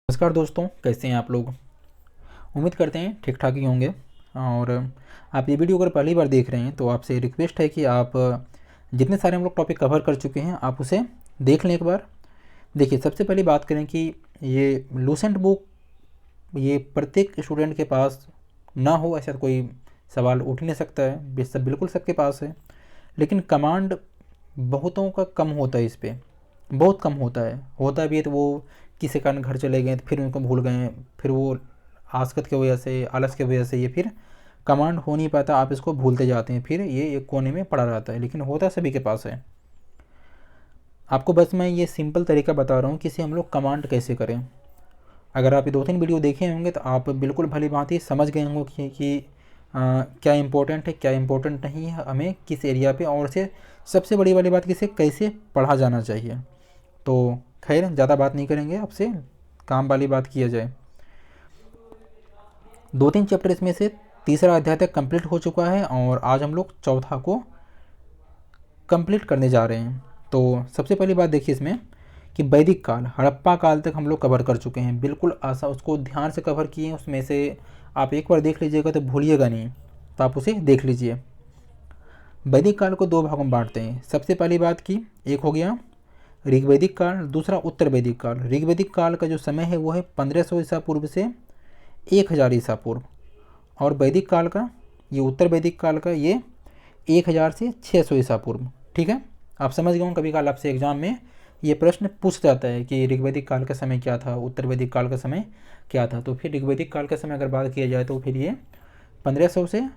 नमस्कार दोस्तों, कैसे हैं आप लोग। उम्मीद करते हैं ठीक ठाक ही होंगे। और आप ये वीडियो अगर पहली बार देख रहे हैं तो आपसे रिक्वेस्ट है कि आप जितने सारे हम लोग टॉपिक कवर कर चुके हैं आप उसे देख लें एक बार। देखिए, सबसे पहले बात करें कि ये लूसेंट बुक ये प्रत्येक स्टूडेंट के पास ना हो ऐसा कोई सवाल उठ ही नहीं सकता है। सब बिल्कुल सबके पास है, लेकिन कमांड बहुतों का कम होता है। इस पर बहुत कम होता भी है तो वो किसी कारण घर चले गए तो फिर उनको भूल गए, फिर वो आसकत की वजह से, आलस की वजह से ये फिर कमांड हो नहीं पाता। आप इसको भूलते जाते हैं, फिर ये एक कोने में पड़ा रहता है, लेकिन होता सभी के पास है। आपको बस मैं ये सिंपल तरीका बता रहा हूँ कि इसे हम लोग कमांड कैसे करें। अगर आप ये 2-3 वीडियो देखे होंगे तो आप बिल्कुल भली भांति समझ गए होंगे कि क्या इम्पोर्टेंट है, क्या इम्पोर्टेंट नहीं है, हमें किस एरिया पे, और से सबसे बड़ी वाली बात कि इसे कैसे पढ़ा जाना चाहिए। तो खैर, ज़्यादा बात नहीं करेंगे, आपसे काम वाली बात किया जाए। 2-3 चैप्टर इसमें से तीसरा अध्याय तक कंप्लीट हो चुका है और आज हम लोग चौथा को कंप्लीट करने जा रहे हैं। तो सबसे पहली बात देखिए इसमें कि वैदिक काल, हड़प्पा काल तक हम लोग कवर कर चुके हैं। बिल्कुल आसा उसको ध्यान से कवर किए, उसमें से आप एक बार देख लीजिएगा तो भूलिएगा नहीं, तो आप उसे देख लीजिए। वैदिक काल को 2 भागों में बांटते हैं। सबसे पहली बात की एक हो गया ऋग्वैदिक काल, दूसरा उत्तर वैदिक काल। ऋग्वैदिक काल का जो समय है वो है 1500 ईसा पूर्व से 1000 ईसा पूर्व, और वैदिक काल का, ये उत्तर वैदिक काल का, ये 1000 से 600 ईसा पूर्व। ठीक है, आप समझ गए। कभी काल आपसे एग्जाम में ये प्रश्न पूछ जाता है कि ऋग्वैदिक काल का समय क्या था, उत्तर वैदिक काल का समय क्या था। तो फिर ऋग्वैदिक काल का समय अगर बात किया जाए तो फिर ये 1500 से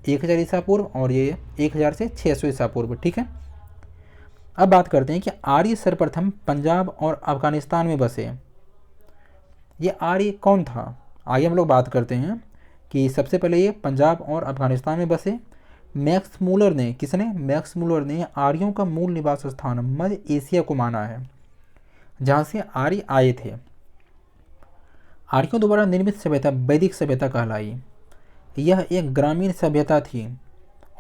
1000 ईसा पूर्व, और ये 1000 से 600 ईसा पूर्व। ठीक है, अब बात करते हैं कि आर्य सर्वप्रथम पंजाब और अफगानिस्तान में बसे। ये आर्य कौन था, आइए हम लोग बात करते हैं कि सबसे पहले ये पंजाब और अफगानिस्तान में बसे। मैक्स मूलर ने, किसने, मैक्स मूलर ने आर्यों का मूल निवास स्थान मध्य एशिया को माना है, जहाँ से आर्य आए थे। आर्यों द्वारा निर्मित सभ्यता वैदिक सभ्यता कहलाई। यह एक ग्रामीण सभ्यता थी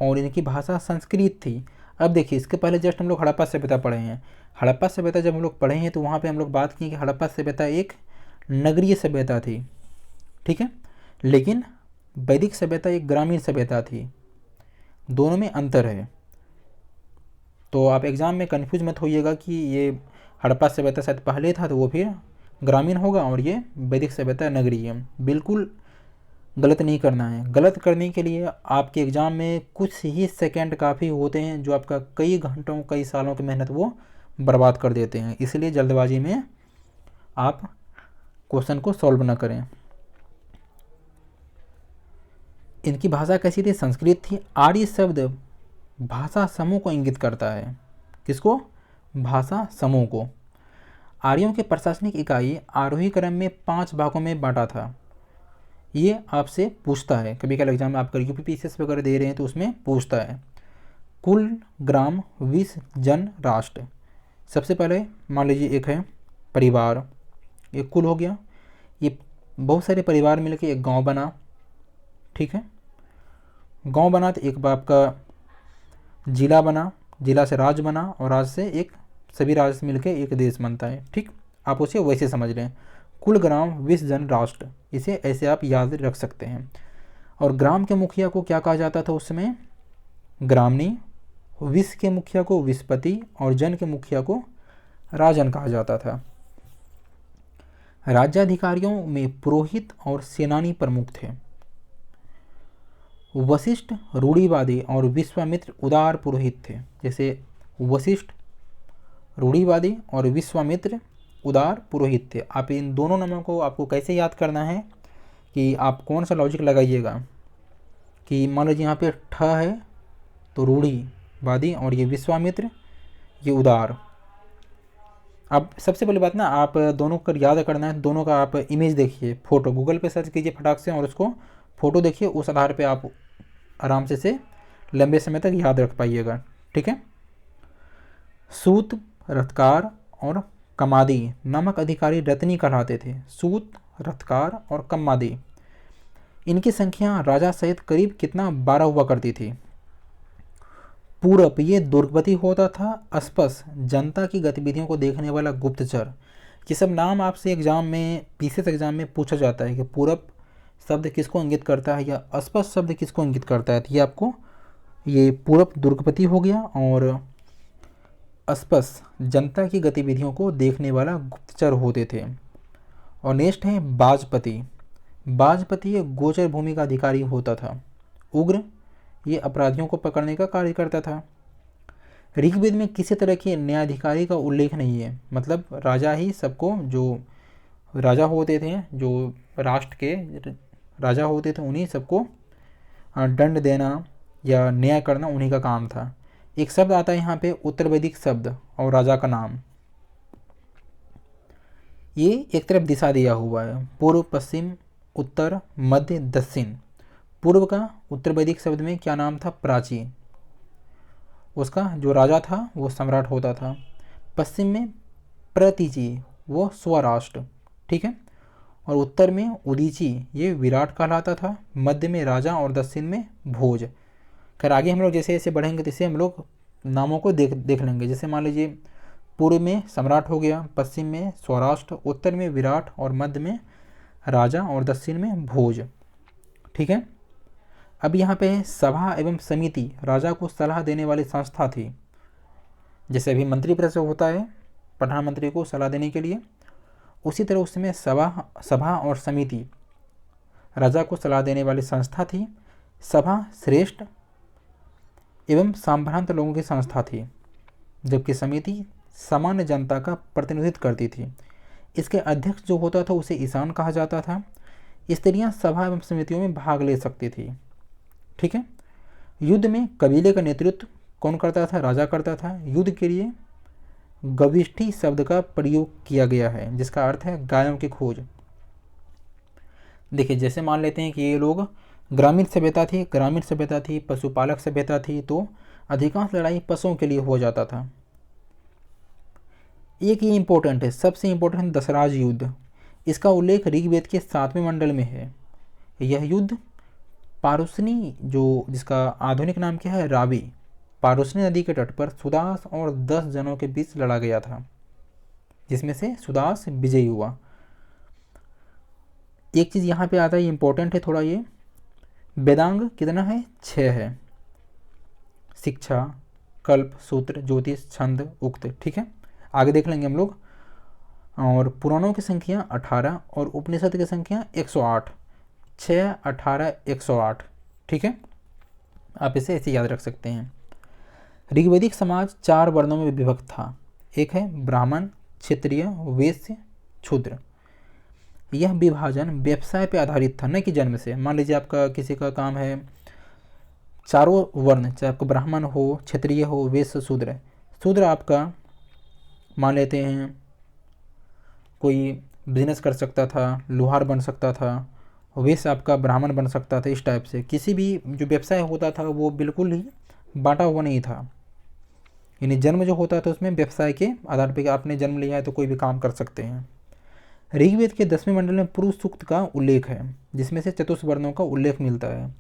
और इनकी भाषा संस्कृत थी। अब देखिए, इसके पहले जस्ट हम लोग हड़प्पा सभ्यता पढ़े हैं। हड़प्पा सभ्यता जब हम लोग पढ़े हैं तो वहाँ पे हम लोग बात की कि हड़प्पा सभ्यता एक नगरीय सभ्यता थी। ठीक है, लेकिन वैदिक सभ्यता एक ग्रामीण सभ्यता थी, दोनों में अंतर है। तो आप एग्ज़ाम में कन्फ्यूज मत होइएगा कि ये हड़प्पा सभ्यता शायद पहले था तो वो फिर ग्रामीण होगा और ये वैदिक सभ्यता नगरीय। बिल्कुल गलत नहीं करना है। गलत करने के लिए आपके एग्ज़ाम में कुछ ही सेकंड काफ़ी होते हैं, जो आपका कई घंटों कई सालों की मेहनत वो बर्बाद कर देते हैं। इसलिए जल्दबाजी में आप क्वेश्चन को सॉल्व ना करें। इनकी भाषा कैसी थी, संस्कृत थी। आर्य शब्द भाषा समूह को इंगित करता है। किसको, भाषा समूह को। आर्यों के प्रशासनिक इकाई आरोही क्रम में 5 भागों में बांटा था। ये आपसे पूछता है, कभी कभी एग्जाम में आप यूपीपीसीएस वगैरह दे रहे हैं तो उसमें पूछता है। कुल, ग्राम, विश्व, जन, राष्ट्र। सबसे पहले मान लीजिए एक है परिवार, एक कुल हो गया। ये बहुत सारे परिवार मिलकर एक गांव बना। ठीक है, गांव बना तो एक बाप का जिला बना, जिला से राज्य बना, और राज्य से एक, सभी राज्य से मिलकर एक देश बनता है। ठीक, आप उसे वैसे समझ लें। कुल, ग्राम, विश्व, जन, राष्ट्र, इसे ऐसे आप याद रख सकते हैं। और ग्राम के मुखिया को क्या कहा जाता था उस समय, ग्रामनी। विश्व के मुखिया को विश्वपति, और जन के मुखिया को राजन कहा जाता था। राज्याधिकारियों में पुरोहित और सेनानी प्रमुख थे। वशिष्ठ रूढ़िवादी और विश्वामित्र उदार पुरोहित थे। जैसे वशिष्ठ रूढ़िवादी और विश्वामित्र उदार पुरोहित थे। आप इन दोनों नामों को आपको कैसे याद करना है कि आप कौन सा लॉजिक लगाइएगा कि मान लीजिए यहाँ पे ठ है तो रूढ़िवादी और ये विश्वामित्र, ये उदार। अब सबसे पहली बात ना, आप दोनों को याद करना है, दोनों का आप इमेज देखिए, फोटो गूगल पे सर्च कीजिए फटाक से और उसको फोटो देखिए, उस आधार पे आप आराम से लंबे समय तक याद रख पाइएगा। ठीक है, सूत, रथकार और कमादी नामक अधिकारी रत्नी कहलाते थे। सूत, रथकार और कमादी, इनकी संख्या राजा सहित करीब कितना 12 हुआ करती थी। पूरब, ये दुर्गपति होता था। अस्पस, जनता की गतिविधियों को देखने वाला गुप्तचर। ये सब नाम आपसे एग्ज़ाम में, पीसीएस एग्ज़ाम में पूछा जाता है कि पूरब शब्द किसको इंगित करता है या अस्पष्ट शब्द किसको इंगित करता है। तो ये आपको, ये पूरब दुर्गपति हो गया, और अस्पष्ट जनता की गतिविधियों को देखने वाला गुप्तचर होते थे। और नेक्स्ट है बाजपति। बाजपति एक गोचर भूमि का अधिकारी होता था। उग्र, ये अपराधियों को पकड़ने का कार्य करता था। ऋग्वेद में किसी तरह के न्यायाधिकारी का उल्लेख नहीं है, मतलब राजा ही सबको, जो राजा होते थे, जो राष्ट्र के राजा होते थे, उन्हीं सबको दंड देना या न्याय करना उन्हीं का काम था। एक शब्द आता है यहाँ पे उत्तर वैदिक शब्द और राजा का नाम। ये एक तरफ दिशा दिया हुआ है, पूर्व, पश्चिम, उत्तर, मध्य, दक्षिण। पूर्व का उत्तर वैदिक शब्द में क्या नाम था? प्राची। उसका जो राजा था वो सम्राट होता था। पश्चिम में प्रतीची, वो स्वराष्ट्र, ठीक है। और उत्तर में उदीची, ये विराट कहलाता था। मध्य में राजा और दक्षिण में भोज। खैर आगे हम लोग जैसे जैसे बढ़ेंगे तैसे हम लोग नामों को देख लेंगे। जैसे मान लीजिए पूर्व में सम्राट हो गया, पश्चिम में स्वराष्ट्र, उत्तर में विराट और मध्य में राजा और दक्षिण में भोज, ठीक है। अब यहाँ पे सभा एवं समिति राजा को सलाह देने वाली संस्था थी। जैसे अभी मंत्रिपरिषद होता है प्रधानमंत्री को सलाह देने के लिए, उसी तरह उसमें सभा और समिति राजा को सलाह देने वाली संस्था थी। सभा श्रेष्ठ एवं संभ्रांत लोगों की संस्था थी, जबकि समिति सामान्य जनता का प्रतिनिधित्व करती थी। इसके अध्यक्ष जो होता था उसे ईशान कहा जाता था। स्त्रियां सभा एवं समितियों में भाग ले सकती थी, ठीक है। युद्ध में कबीले का नेतृत्व कौन करता था? राजा करता था। युद्ध के लिए गविष्ठी शब्द का प्रयोग किया गया है, जिसका अर्थ है गायों की खोज। देखिए जैसे मान लेते हैं कि ये लोग ग्रामीण सभ्यता थी, पशुपालक सभ्यता थी, तो अधिकांश लड़ाई पशुओं के लिए हो जाता था। एक ये इंपॉर्टेंट है, सबसे इंपॉर्टेंट दशराज युद्ध। इसका उल्लेख ऋग्वेद के 7वें मंडल में है। यह युद्ध पारुसनी, जो जिसका आधुनिक नाम क्या है? रावी, पारुसनी नदी के तट पर सुदास और 10 जनों के बीच लड़ा गया था, जिसमें से सुदास विजयी हुआ। एक चीज़ यहाँ पे आता है, इंपॉर्टेंट है थोड़ा ये, वेदांग कितना है? 6 है। शिक्षा, कल्प, सूत्र, ज्योतिष, छंद, उक्त, ठीक है। आगे देख लेंगे हम लोग। और पुराणों की संख्या 18 और उपनिषद की संख्या 108। 6, 18, 108, ठीक है। आप इसे ऐसे याद रख सकते हैं। ऋग्वैदिक समाज 4 वर्णों में विभक्त था। एक है ब्राह्मण, क्षत्रिय, वैश्य, शूद्र। यह विभाजन व्यवसाय पर आधारित था, न कि जन्म से। मान लीजिए आपका किसी का काम है, चारों वर्ण, चाहे आपका ब्राह्मण हो, क्षत्रिय हो, वैश्य, शूद्र। शूद्र आपका मान लेते हैं कोई बिजनेस कर सकता था, लोहार बन सकता था, वैश्य आपका ब्राह्मण बन सकता था। इस टाइप से किसी भी जो व्यवसाय होता था वो बिल्कुल ही बांटा हुआ नहीं था। यानी जन्म जो होता था उसमें व्यवसाय के आधार पर आपने जन्म लिया है तो कोई भी काम कर सकते हैं। ऋग्वेद के 10वें मंडल में पुरुष सूक्त का उल्लेख है, जिसमें से चतुष्वर्णों का उल्लेख मिलता है।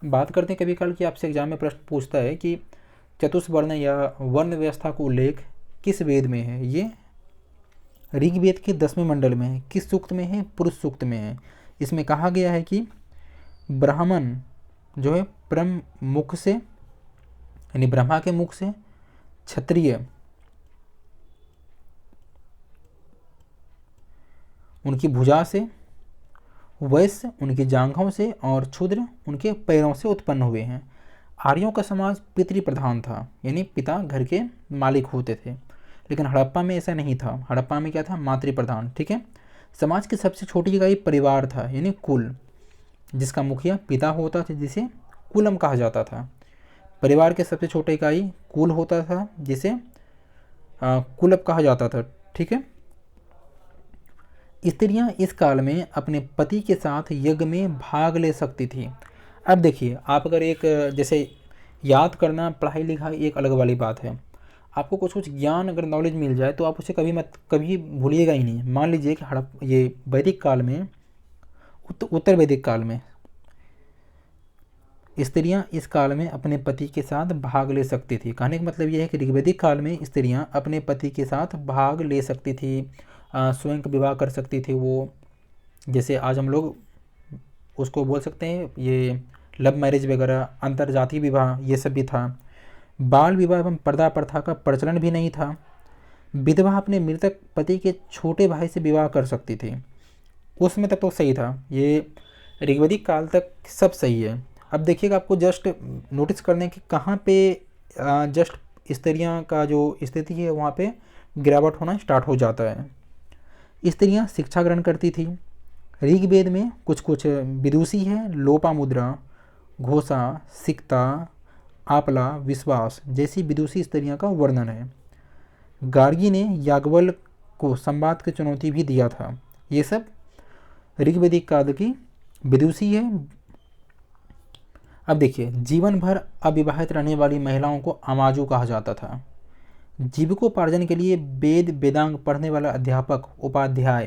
बात करते हैं कभी काल कि आपसे एग्जाम में प्रश्न पूछता है कि चतुष्वर्ण या वर्ण व्यवस्था का उल्लेख किस वेद में है? ये ऋग्वेद के 10वें मंडल में है। किस सूक्त में है? पुरुष सूक्त में है। इसमें कहा गया है कि ब्राह्मण जो है परम मुख से, यानी ब्रह्मा के मुख से, क्षत्रिय उनकी भुजा से, वैश्य उनकी जांघों से और क्षुद्र उनके पैरों से उत्पन्न हुए हैं। आर्यों का समाज पितृ प्रधान था, यानी पिता घर के मालिक होते थे। लेकिन हड़प्पा में ऐसा नहीं था। हड़प्पा में क्या था? मातृ प्रधान, ठीक है। समाज की सबसे छोटी इकाई परिवार था, यानी कुल, जिसका मुखिया पिता होता था, जिसे कुलम कहा जाता था। परिवार के सबसे छोटे इकाई कुल होता था, जिसे कुलप कहा जाता था, ठीक है। स्त्रियां इस काल में अपने पति के साथ यज्ञ में भाग ले सकती थी। अब देखिए, आप अगर एक जैसे याद करना, पढ़ाई लिखाई एक अलग वाली बात है। आपको कुछ कुछ ज्ञान अगर नॉलेज मिल जाए तो आप उसे कभी भूलिएगा ही नहीं। मान लीजिए कि ये वैदिक काल में, उत्तर वैदिक काल में स्त्रियां इस काल में अपने पति के साथ भाग ले सकती थी। कहने का मतलब यह है कि ऋग्वैदिक काल में स्त्रियां अपने पति के साथ भाग ले सकती थी, स्वयं विवाह कर सकती थी वो, जैसे आज हम लोग उसको बोल सकते हैं ये लव मैरिज वगैरह, अंतरजातीय विवाह, ये सब भी था। बाल विवाह एवं पर्दा प्रथा का प्रचलन भी नहीं था। विधवा अपने मृतक पति के छोटे भाई से विवाह कर सकती थी। उसमें तक तो सही था, ये ऋग्वैदिक काल तक सब सही है। अब देखिएगा, आपको जस्ट नोटिस करने कि कहाँ पे जस्ट स्त्रियाँ का जो स्थिति है वहाँ पे गिरावट होना स्टार्ट हो जाता है। स्त्रियाँ शिक्षा ग्रहण करती थी। ऋग्वेद में कुछ कुछ विदुषी है, लोपामुद्रा, घोषा, सिक्ता, आपला, विश्वास जैसी विदुषी स्त्रियाँ का वर्णन है। गार्गी ने याज्ञवल्क्य को संवाद की चुनौती भी दिया था। ये सब ऋग्वैदिक काल की विदुषी है। अब देखिए, जीवन भर अविवाहित रहने वाली महिलाओं को अमाजू कहा जाता था। जीविकोपार्जन के लिए वेद वेदांग पढ़ने वाला अध्यापक उपाध्याय,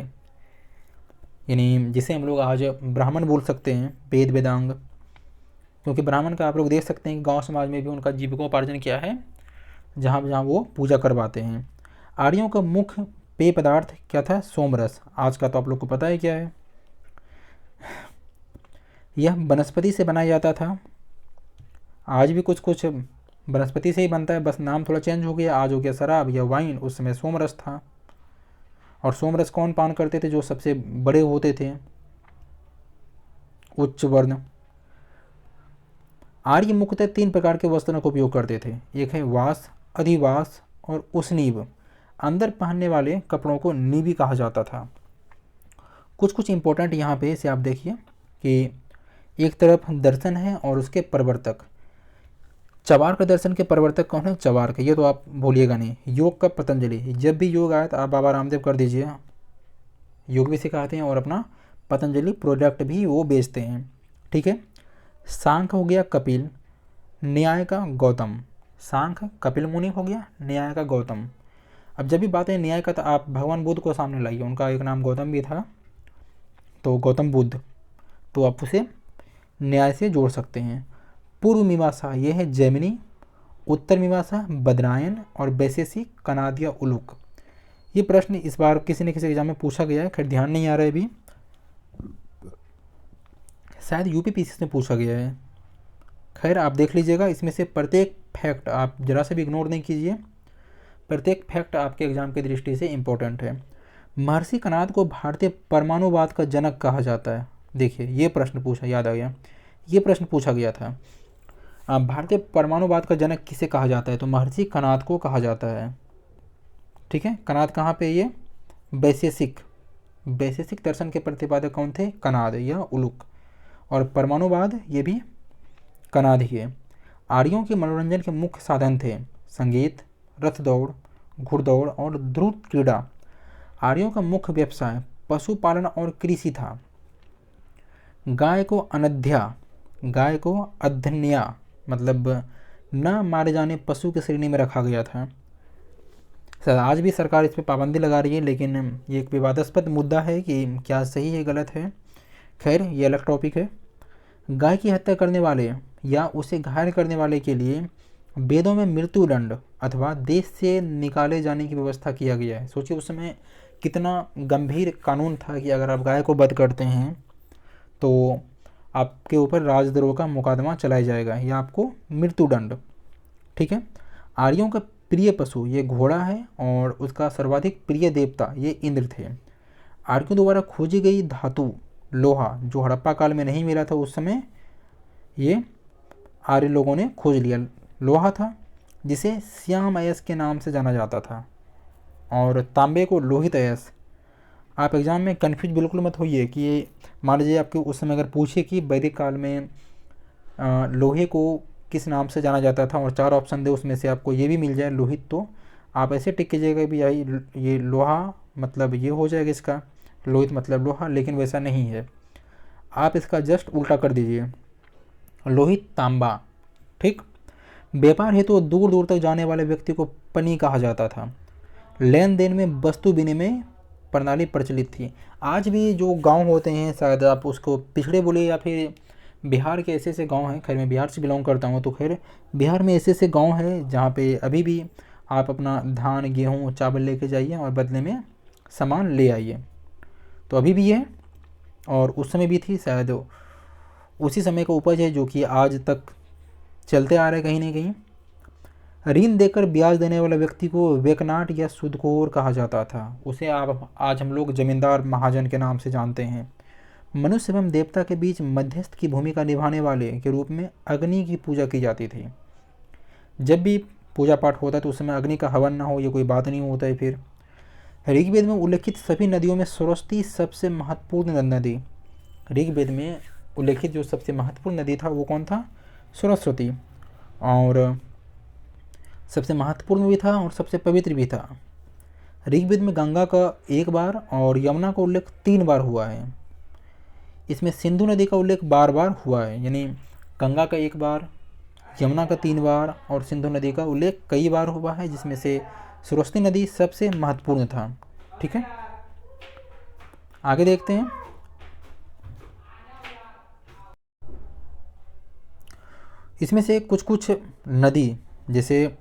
यानी जिसे हम लोग आज ब्राह्मण बोल सकते हैं, वेद वेदांग, क्योंकि ब्राह्मण का आप लोग देख सकते हैं गांव समाज में भी उनका जीविकोपार्जन क्या है, जहाँ जहाँ वो पूजा करवाते हैं। आर्यों का मुख्य पेय पदार्थ क्या था? सोमरस। आज का तो आप लोग को पता है क्या है। यह वनस्पति से बनाया जाता था। आज भी कुछ कुछ वनस्पति से ही बनता है, बस नाम थोड़ा चेंज हो गया। आज हो गया शराब या वाइन, उस समय सोमरस था। और सोमरस कौन पान करते थे? जो सबसे बड़े होते थे, उच्च वर्ण। आर्य मुख्यतः 3 प्रकार के वस्त्रों का उपयोग करते थे। एक है वास, अधिवास और उसनीब। अंदर पहनने वाले कपड़ों को नीबी कहा जाता था। कुछ कुछ इंपॉर्टेंट यहाँ पे से आप देखिए कि एक तरफ दर्शन है और उसके प्रवर्तक। चवार का दर्शन के प्रवर्तक कौन है? चवार के, ये तो आप भूलिएगा नहीं। योग का पतंजलि, जब भी योग आया तो आप बाबा रामदेव कर दीजिए। योग भी सिखाते हैं और अपना पतंजलि प्रोडक्ट भी वो बेचते हैं, ठीक है। सांख्य हो गया कपिल, न्याय का गौतम। सांख्य कपिल मुनि हो गया, न्याय का गौतम। अब जब भी बात है न्याय का तो आप भगवान बुद्ध को सामने लाइए, उनका एक नाम गौतम भी था, तो गौतम बुद्ध, तो आप उसे न्याय से जोड़ सकते हैं। पूर्व मीमांसा ये है जैमिनी, उत्तर मीमांसा बदरायन और वैशेषिक कनादिया उलूक। ये प्रश्न इस बार किसी न किसी एग्जाम में पूछा गया है, खैर ध्यान नहीं आ रहा है अभी, शायद यूपीपीसी में पूछा गया है। खैर आप देख लीजिएगा, इसमें से प्रत्येक फैक्ट आप जरा से भी इग्नोर नहीं कीजिए, प्रत्येक फैक्ट आपके एग्जाम की दृष्टि से इम्पोर्टेंट है। महर्षि कनाद को भारतीय परमाणुवाद का जनक कहा जाता है। देखिए ये प्रश्न पूछा, याद आ गया, ये प्रश्न पूछा गया था। भारतीय परमाणुवाद का जनक किसे कहा जाता है? तो महर्षि कनाद को कहा जाता है, ठीक है। कनाद कहाँ पे? ये वैशेषिक दर्शन के प्रतिपादक कौन थे? कनाद या उलूक। और परमाणुवाद ये भी कनाद ही है। आर्यों के मनोरंजन के मुख्य साधन थे संगीत, रथ दौड़, घुड़दौड़ और ध्रुव क्रीड़ा। आर्यों का मुख्य व्यवसाय पशुपालन और कृषि था। गाय को अनध्या, गाय को अधन्या मतलब न मारे जाने पशु की श्रेणी में रखा गया था। सर आज भी सरकार इस पर पाबंदी लगा रही है, लेकिन ये एक विवादास्पद मुद्दा है कि क्या सही है गलत है, खैर ये अलग टॉपिक है। गाय की हत्या करने वाले या उसे घायल करने वाले के लिए वेदों में मृत्युदंड अथवा देश से निकाले जाने की व्यवस्था किया गया है। सोचिए उस समय कितना गंभीर कानून था कि अगर आप गाय को वध करते हैं तो आपके ऊपर राजद्रोह का मुकदमा चलाया जाएगा या आपको मृत्युदंड, ठीक है। आर्यों का प्रिय पशु ये घोड़ा है और उसका सर्वाधिक प्रिय देवता ये इंद्र थे। आर्यों द्वारा खोजी गई धातु लोहा, जो हड़प्पा काल में नहीं मिला था उस समय, ये आर्य लोगों ने खोज लिया। लोहा था जिसे श्याम अयस के नाम से जाना जाता था, और तांबे को लोहित अयस। आप एग्ज़ाम में कन्फ्यूज बिल्कुल मत होइए कि ये मान लीजिए आपके उस समय अगर पूछे कि वैदिक काल में लोहे को किस नाम से जाना जाता था और 4 ऑप्शन दे उसमें से आपको ये भी मिल जाए लोहित, तो आप ऐसे टिक कीजिएगा भी ये लोहा मतलब ये हो जाएगा इसका, लोहित मतलब लोहा, लेकिन वैसा नहीं है। आप इसका जस्ट उल्टा कर दीजिए, लोहित तांबा, ठीक। व्यापार हेतु तो दूर दूर तक जाने वाले व्यक्ति को पनी कहा जाता था। लेन देन में वस्तु विनिमय प्रणाली प्रचलित थी। आज भी जो गांव होते हैं, शायद आप उसको पिछड़े बोले या फिर बिहार के ऐसे ऐसे गांव हैं, खैर मैं बिहार से बिलोंग करता हूं, तो खैर बिहार में ऐसे ऐसे गांव हैं जहां पे अभी भी आप अपना धान, गेहूं, चावल लेके जाइए और बदले में सामान ले आइए। तो अभी भी है और उस समय भी थी, शायद उसी समय का उपज है जो कि आज तक चलते आ रहे कहीं ना कहीं। ऋण देकर ब्याज देने वाला व्यक्ति को वेकनाट या सूदखोर कहा जाता था। उसे आप आज हम लोग जमींदार महाजन के नाम से जानते हैं। मनुष्य एवं देवता के बीच मध्यस्थ की भूमिका निभाने वाले के रूप में अग्नि की पूजा की जाती थी। जब भी पूजा पाठ होता है तो उस समय अग्नि का हवन ना हो ये कोई बात नहीं होता है। फिर ऋग्वेद में उल्लेखित सभी नदियों में सरस्वती सबसे महत्वपूर्ण नदी। ऋग्वेद में उल्लेखित जो सबसे महत्वपूर्ण नदी था वो कौन था? सरस्वती। और सबसे महत्वपूर्ण भी था और सबसे पवित्र भी था। ऋग्वेद में गंगा का एक बार और यमुना का उल्लेख 3 बार हुआ है। इसमें सिंधु नदी का उल्लेख बार बार हुआ है, यानी गंगा का 1 बार, यमुना का 3 बार और सिंधु नदी का उल्लेख कई बार हुआ है, जिसमें से सरस्वती नदी सबसे महत्वपूर्ण था। ठीक है, आगे देखते हैं। इसमें से कुछ कुछ नदी, जैसे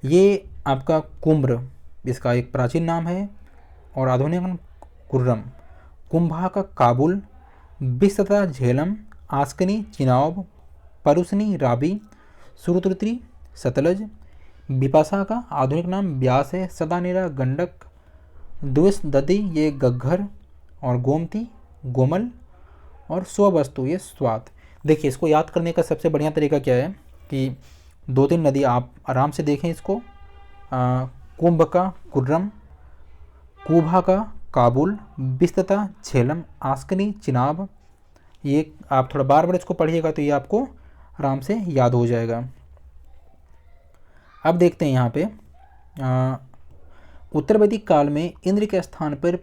ये आपका कुम्र, इसका एक प्राचीन नाम है और आधुनिक नाम कुर्रम। कुंभा का काबुल, बिस्तता झेलम, आस्कनी चिनाब, परुसनी राबी, सुरुत्री सतलज। बिपाशा का आधुनिक नाम ब्यास है। सदानीरा गंडक, द्विस ददी ये गग्घर और गोमती गोमल और स्ववस्तु ये स्वात। देखिए इसको याद करने का सबसे बढ़िया तरीका क्या है कि 2-3 नदी आप आराम से देखें इसको। कुंभ का कुर्रम, कुभा का काबुल, बिस्तता झेलम, आस्कनी चिनाब। ये आप थोड़ा बार बार इसको पढ़िएगा तो ये आपको आराम से याद हो जाएगा। अब देखते हैं यहाँ पे उत्तर वैदिक काल में इंद्र के स्थान पर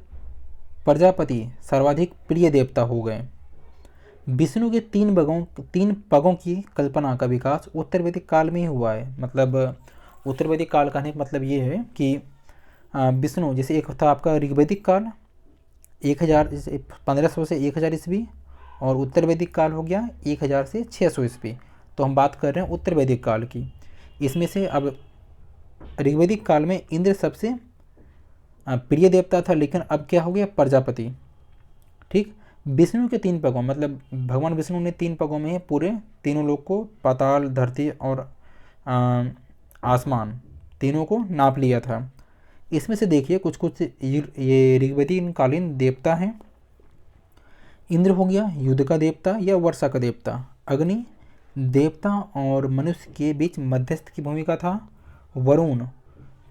प्रजापति सर्वाधिक प्रिय देवता हो गए। विष्णु के 3 पगों की कल्पना का विकास उत्तर वैदिक काल में ही हुआ है। मतलब उत्तर वैदिक काल कहने का मतलब ये है कि विष्णु, जैसे एक था आपका ऋग्वैदिक काल 1500 से 1000 ईस्वी, और उत्तर वैदिक काल हो गया 1000 से 600 ईस्वी। तो हम बात कर रहे हैं उत्तर वैदिक काल की। इसमें से अब ऋग्वैदिक काल में इंद्र सबसे प्रिय देवता था, लेकिन अब क्या हो गया? प्रजापति। ठीक, विष्णु के 3 पगों, मतलब भगवान विष्णु ने 3 पगों में पूरे तीनों लोग को, पाताल, धरती और आसमान, तीनों को नाप लिया था। इसमें से देखिए कुछ कुछ ये ऋग्वैदिक कालीन देवता हैं। इंद्र हो गया युद्ध का देवता या वर्षा का देवता। अग्नि देवता और मनुष्य के बीच मध्यस्थ की भूमिका था। वरुण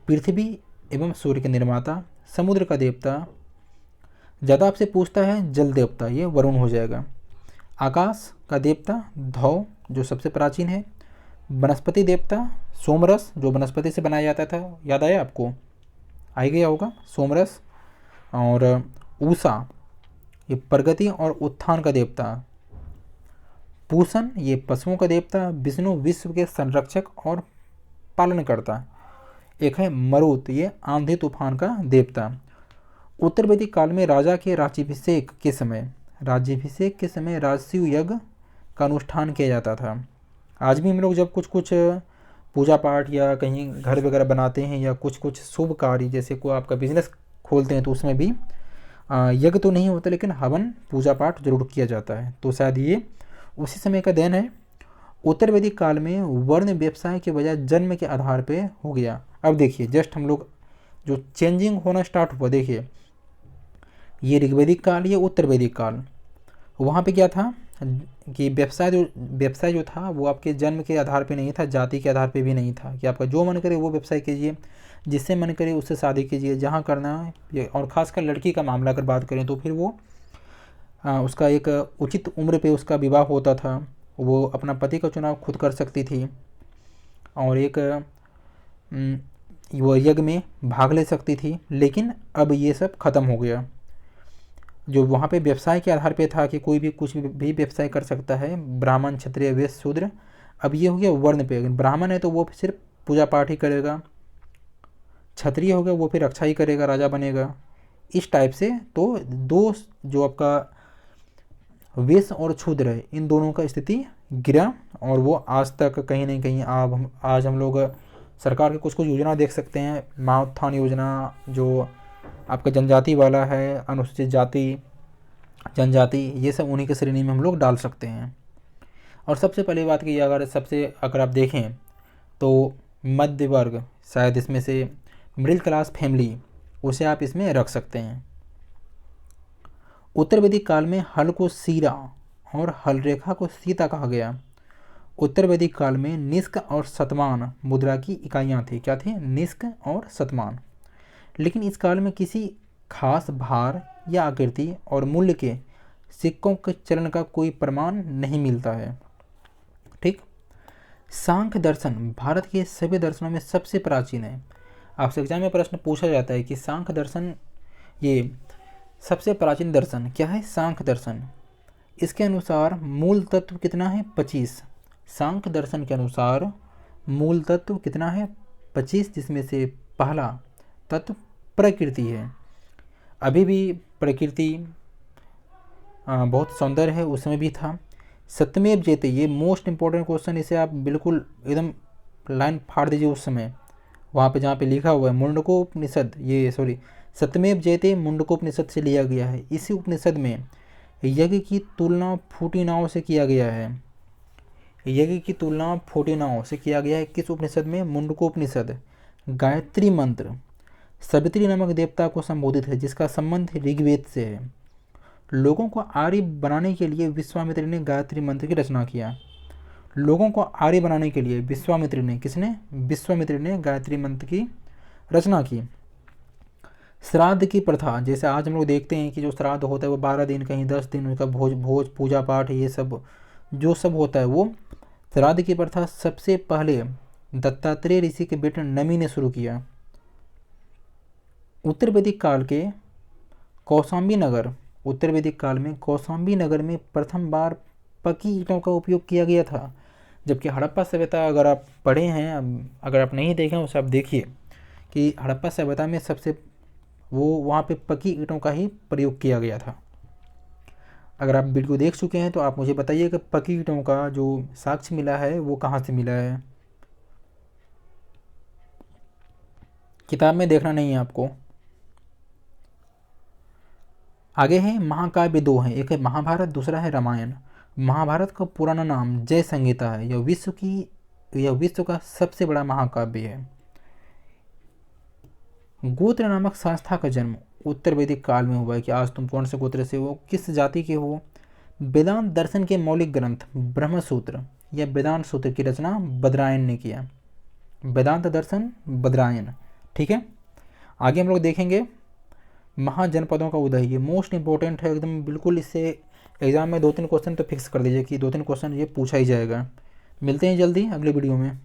पृथ्वी एवं सूर्य के निर्माता। समुद्र का देवता, ज़्यादा आपसे पूछता है जल देवता, ये वरुण हो जाएगा। आकाश का देवता धौ, जो सबसे प्राचीन है। वनस्पति देवता सोमरस, जो वनस्पति से बनाया जाता था, याद आया आपको? आ ही गया होगा सोमरस। और ऊषा ये प्रगति और उत्थान का देवता। पूषण ये पशुओं का देवता। विष्णु विश्व के संरक्षक और पालन करता। एक है मरुत, ये आंधी तूफान का देवता। उत्तर वैदिक काल में राजा के राज्याभिषेक के समय राजसूय यज्ञ का अनुष्ठान किया जाता था। आज भी हम लोग जब कुछ कुछ पूजा पाठ या कहीं घर वगैरह बनाते हैं या कुछ कुछ शुभ कार्य, जैसे कोई आपका बिजनेस खोलते हैं, तो उसमें भी यज्ञ तो नहीं होता, लेकिन हवन पूजा पाठ जरूर किया जाता है। तो शायद ये उसी समय का देन है। उत्तर वैदिक काल में वर्ण व्यवसाय के बजाय जन्म के आधार पे हो गया। अब देखिए जस्ट हम लोग जो चेंजिंग होना स्टार्ट हुआ, देखिए ये ऋग्वैदिक काल, ये उत्तर वैदिक काल। वहाँ पे क्या था कि व्यवसाय जो था वो आपके जन्म के आधार पे नहीं था, जाति के आधार पे भी नहीं था कि आपका जो मन करे वो व्यवसाय कीजिए, जिससे मन करे उससे शादी कीजिए, जहाँ करना है। और ख़ासकर लड़की का मामला अगर बात करें तो फिर वो उसका एक उचित उम्र पे उसका विवाह होता था, वो अपना पति का चुनाव खुद कर सकती थी और एक वो यज्ञ में भाग ले सकती थी। लेकिन अब ये सब ख़त्म हो गया। जो वहाँ पे व्यवसाय के आधार पे था कि कोई भी कुछ भी व्यवसाय कर सकता है, ब्राह्मण क्षत्रिय वैश्य शूद्र, अब ये हो गया वर्ण पे। ब्राह्मण है तो वो सिर्फ पूजा पाठ ही करेगा, क्षत्रिय हो गया वो फिर रक्षा ही करेगा, राजा बनेगा, इस टाइप से। तो दो जो आपका वैश्य और क्षुद्र है, इन दोनों का स्थिति गिरा और वो आज तक कहीं ना कहीं आज हम लोग सरकार के कुछ कुछ योजना देख सकते हैं। माँ उत्थान योजना जो आपका जनजाति वाला है, अनुसूचित जाति, जनजाति, ये सब उन्हीं की श्रेणी में हम लोग डाल सकते हैं। और सबसे पहली बात कि अगर आप देखें तो मध्य वर्ग, शायद इसमें से मिडिल क्लास फैमिली, उसे आप इसमें रख सकते हैं। उत्तर वैदिक काल में हल को सीरा और हल रेखा को सीता कहा गया। उत्तर वैदिक काल में निष्क और शतमान मुद्रा की इकाइयाँ थी। क्या थी? निष्क और शतमान। लेकिन इस काल में किसी खास भार या आकृति और मूल्य के सिक्कों के चलन का कोई प्रमाण नहीं मिलता है। ठीक। सांख्य दर्शन भारत के सभी दर्शनों में सबसे प्राचीन है। आपसे एग्जाम में प्रश्न पूछा जाता है कि सांख्य दर्शन ये सबसे प्राचीन दर्शन क्या है? सांख्य दर्शन। इसके अनुसार मूल तत्व कितना है? 25। सांख्य दर्शन के अनुसार मूल तत्व कितना है? 25, जिसमें से पहला तत्व प्रकृति है। अभी भी प्रकृति बहुत सौंदर्य है, उस समय भी था। सत्यमेव जयते, ये मोस्ट इंपॉर्टेंट क्वेश्चन, इसे आप बिल्कुल एकदम लाइन फाड़ दीजिए उस समय, वहाँ पे जहाँ पे लिखा हुआ है मुंडकोपनिषद, सत्यमेव जयते मुंडकोपनिषद से लिया गया है। इसी उपनिषद में यज्ञ की तुलना फूटी नाव से किया गया है। यज्ञ की तुलना फूटी नाव से किया गया है किस उपनिषद में? मुंडकोपनिषद। गायत्री मंत्र सावित्री नामक देवता को संबोधित है, जिसका संबंध ऋग्वेद से है। लोगों को आर्य बनाने के लिए विश्वामित्र ने गायत्री मंत्र की रचना किया। लोगों को आर्य बनाने के लिए विश्वामित्र ने, किसने? विश्वामित्र ने गायत्री मंत्र की रचना की। श्राद्ध की प्रथा, जैसे आज हम लोग देखते हैं कि जो श्राद्ध होता है वो 12 दिन, कहीं 10 दिन, उसका भोज पूजा पाठ, ये सब जो सब होता है, वो श्राद्ध की प्रथा सबसे पहले दत्तात्रेय ऋषि के बेटे नमी ने शुरू किया। उत्तर वैदिक काल में कौशाम्बी नगर में प्रथम बार पकी ईंटों का उपयोग किया गया था। जबकि हड़प्पा सभ्यता, अगर आप पढ़े हैं, अगर आप नहीं देखें उसे आप देखिए कि हड़प्पा सभ्यता में वहाँ पे पकी ईंटों का ही प्रयोग किया गया था। अगर आप वीडियो देख चुके हैं तो आप मुझे बताइए कि पकी ईंटों का जो साक्ष्य मिला है वो कहाँ से मिला है। किताब में देखना नहीं है आपको। आगे है महाकाव्य, दो हैं, एक है महाभारत, दूसरा है रामायण। महाभारत का पुराना नाम जय संहिता है। यह विश्व का सबसे बड़ा महाकाव्य है। गोत्र नामक संस्था का जन्म उत्तर वैदिक काल में हुआ है। कि आज तुम कौन से गोत्र से हो, किस जाति के हो। वेदांत दर्शन के मौलिक ग्रंथ ब्रह्मसूत्र या वेदांत सूत्र की रचना बदरायन ने किया। वेदांत दर्शन बदरायन। ठीक है। आगे हम लोग देखेंगे महाजनपदों का उदय। ये मोस्ट इंपॉर्टेंट है एकदम, बिल्कुल इससे एग्जाम में 2-3 क्वेश्चन तो फिक्स कर दीजिए कि 2-3 क्वेश्चन ये पूछा ही जाएगा। मिलते हैं जल्दी अगले वीडियो में।